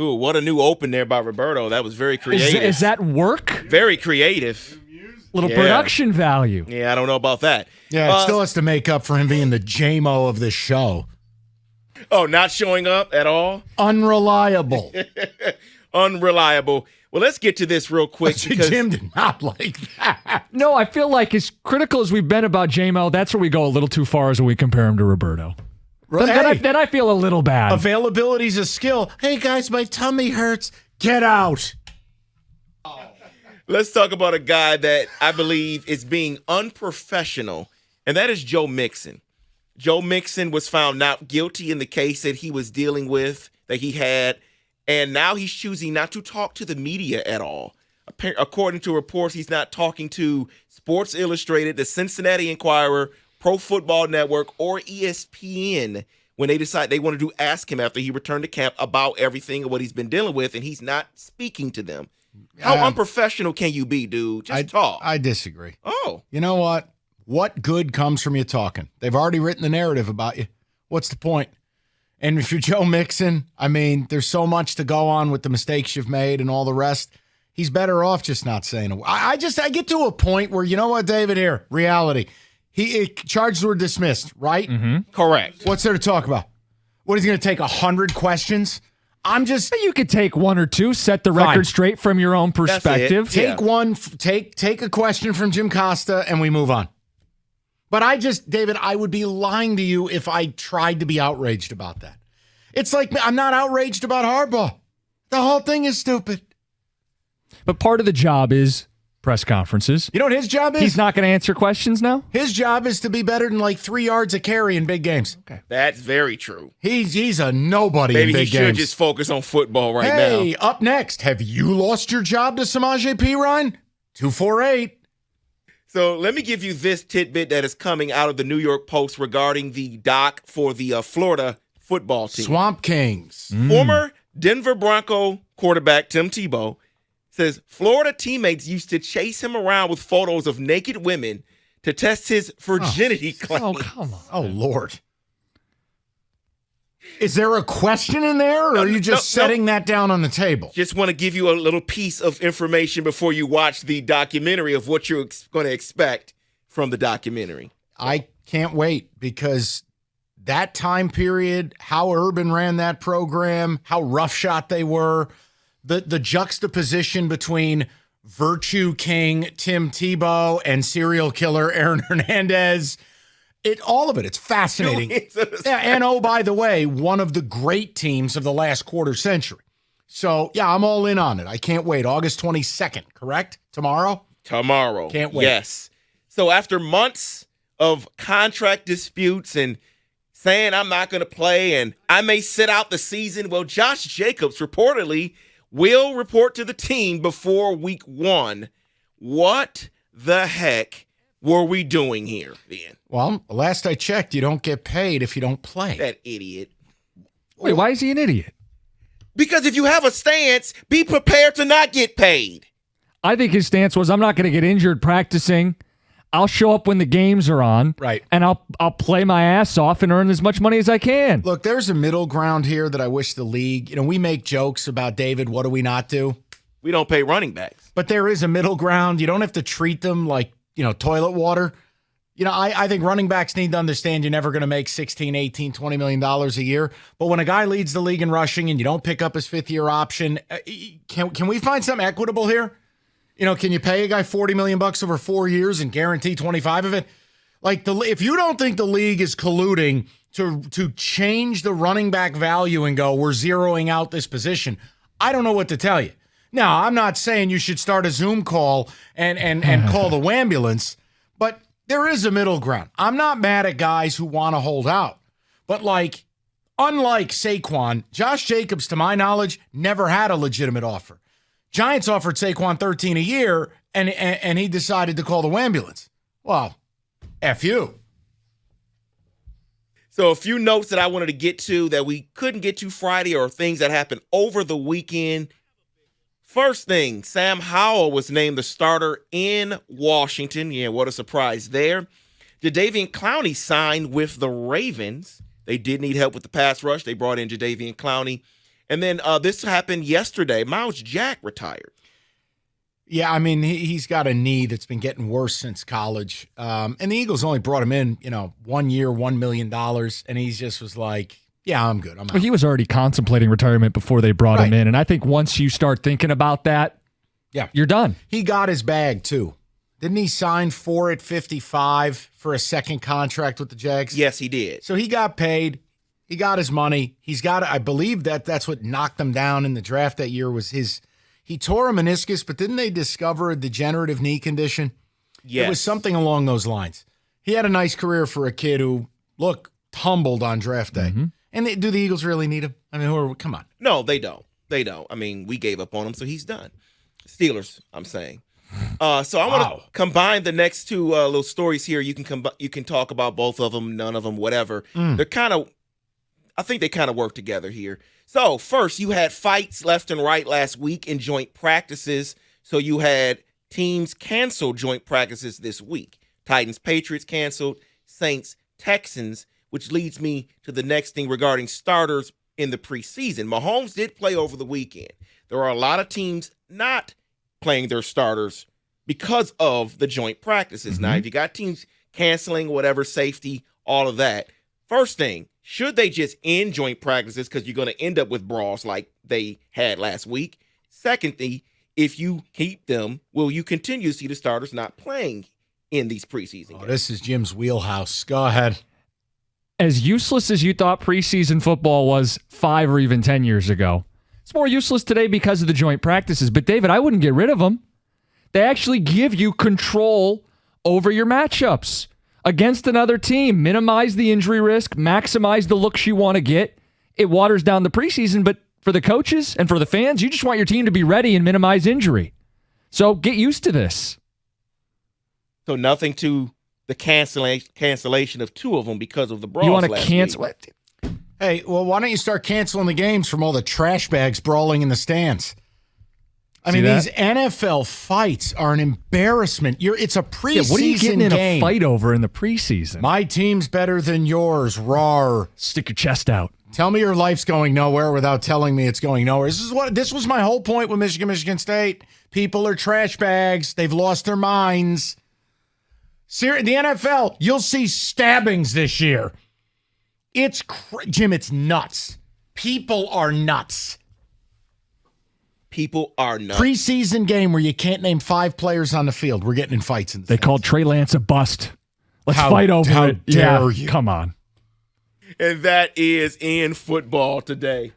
Ooh, what a new open there by Roberto. That was very creative. Is that work? Very creative. Little production value. Yeah, I don't know about that. Yeah, it still has to make up for him being the JMO of this show. Oh, not showing up at all? Unreliable. Unreliable. Well, let's get to this real quick. Because Jim did not like that. No, I feel like as critical as we've been about J-Mo, that's where we go a little too far as when we compare him to Roberto. Then I feel a little bad. Availability's a skill. Hey, guys, my tummy hurts. Get out. let's talk about a guy that I believe is being unprofessional, and that is Joe Mixon. Joe Mixon was found not guilty in the case that he was dealing with, that he had, and now he's choosing not to talk to the media at all. According to reports, he's not talking to Sports Illustrated, the Cincinnati Enquirer, Pro Football Network, or ESPN when they decide they wanted to ask him after he returned to camp about everything and what he's been dealing with, and he's not speaking to them. How unprofessional can you be, dude? Just talk. I disagree. Oh. You know what? What good comes from you talking? They've already written the narrative about you. What's the point? And if you're Joe Mixon, I mean, there's so much to go on with the mistakes you've made and all the rest. He's better off just not saying a word. I get to a point where, you know what, David, here, reality. Charges were dismissed, right? Mm-hmm. Correct. What's there to talk about? What, is he going to take 100 questions? You could take one or two, set the record straight from your own perspective. Take one, take a question from Jim Costa, and we move on. But David, I would be lying to you if I tried to be outraged about that. It's like I'm not outraged about Harbaugh. The whole thing is stupid. But part of the job is press conferences. You know what his job is? He's not going to answer questions now? His job is to be better than like 3 yards a carry in big games. Okay. That's very true. He's a nobody in big games. Maybe he should just focus on football right now. Hey, up next, have you lost your job to Samaje Perine? 248. So let me give you this tidbit that is coming out of the New York Post regarding the doc for the Florida football team. Swamp Kings. Former Denver Bronco quarterback Tim Tebow says Florida teammates used to chase him around with photos of naked women to test his virginity claim. Oh, come on. Oh, Lord. Is there a question in there, or are you just setting that down on the table? Just want to give you a little piece of information before you watch the documentary of what you're going to expect from the documentary. I can't wait, because that time period, how Urban ran that program, how roughshod they were, the juxtaposition between Virtue King Tim Tebow and serial killer Aaron Hernandez, all of it. It's fascinating. Yeah, and oh, by the way, one of the great teams of the last quarter century. So, yeah, I'm all in on it. I can't wait. August 22nd, correct? Tomorrow? Tomorrow. Can't wait. Yes. So after months of contract disputes and saying I'm not going to play and I may sit out the season, well, Josh Jacobs reportedly will report to the team before week 1. What the heck were we doing here, then? Well, last I checked, you don't get paid if you don't play. That idiot. Wait, why is he an idiot? Because if you have a stance, be prepared to not get paid. I think his stance was, I'm not going to get injured practicing. I'll show up when the games are on. Right. And I'll play my ass off and earn as much money as I can. Look, there's a middle ground here that I wish the league, we make jokes about, David, what do we not do? We don't pay running backs. But there is a middle ground. You don't have to treat them like, toilet water. I think running backs need to understand you're never going to make $16, $18, $20 million a year. But when a guy leads the league in rushing and you don't pick up his fifth-year option, can we find something equitable here? Can you pay a guy $40 million over 4 years and guarantee 25 of it? If you don't think the league is colluding to change the running back value and go, we're zeroing out this position, I don't know what to tell you. Now, I'm not saying you should start a Zoom call and call the ambulance, but there is a middle ground. I'm not mad at guys who want to hold out. But unlike Saquon, Josh Jacobs, to my knowledge, never had a legitimate offer. Giants offered Saquon $13 a year, and he decided to call the ambulance. Well, F you. So a few notes that I wanted to get to that we couldn't get to Friday are things that happened over the weekend. First thing, Sam Howell was named the starter in Washington. Yeah, what a surprise there. Jadeveon Clowney signed with the Ravens. They did need help with the pass rush. They brought in Jadeveon Clowney. And then this happened yesterday. Miles Jack retired. Yeah, I mean, he's got a knee that's been getting worse since college. And the Eagles only brought him in, 1 year, $1 million. And he just was like, yeah, I'm good. I'm out. Well, he was already contemplating retirement before they brought him in. And I think once you start thinking about that, you're done. He got his bag, too. Didn't he sign 4 at 55 for a second contract with the Jags? Yes, he did. So he got paid. He got his money. He's got, I believe that's what knocked him down in the draft that year was he tore a meniscus, but didn't they discover a degenerative knee condition? Yes. It was something along those lines. He had a nice career for a kid who, tumbled on draft day. Mm-hmm. And do the Eagles really need him? I mean, come on. No, they don't. They don't. I mean, we gave up on him, so he's done. Steelers, I'm saying. So I want to combine the next two little stories here. You can talk about both of them, none of them, whatever. They're I think they kind of work together here. So first, you had fights left and right last week in joint practices. So you had teams cancel joint practices this week. Titans, Patriots canceled, Saints, Texans, which leads me to the next thing regarding starters in the preseason. Mahomes did play over the weekend. There are a lot of teams not playing their starters because of the joint practices. Mm-hmm. Now, if you got teams canceling, whatever, safety, all of that, first thing, should they just end joint practices because you're going to end up with brawls like they had last week? Secondly, if you keep them, will you continue to see the starters not playing in these preseason games? This is Jim's wheelhouse. Go ahead. As useless as you thought preseason football was 5 or even 10 years ago, it's more useless today because of the joint practices. But, David, I wouldn't get rid of them. They actually give you control over your matchups against another team. Minimize the injury risk, maximize the looks you want to get. It waters down the preseason, but for the coaches and for the fans, you just want your team to be ready and minimize injury. So get used to this. So nothing to the cancellation of 2 of them because of the brawls. You want to cancel it? Hey, well, why don't you start canceling the games from all the trash bags brawling in the stands? I mean, these NFL fights are an embarrassment. It's a preseason game. What are you getting in a fight over in the preseason? My team's better than yours. Rawr. Stick your chest out. Tell me your life's going nowhere without telling me it's going nowhere. This was my whole point with Michigan State. People are trash bags. They've lost their minds. The NFL, you'll see stabbings this year. Jim, it's nuts. People are nuts. People are nuts. Preseason game where you can't name 5 players on the field. We're getting in fights. They called Trey Lance a bust. Let's fight over it. How dare you? Come on. And that is in football today.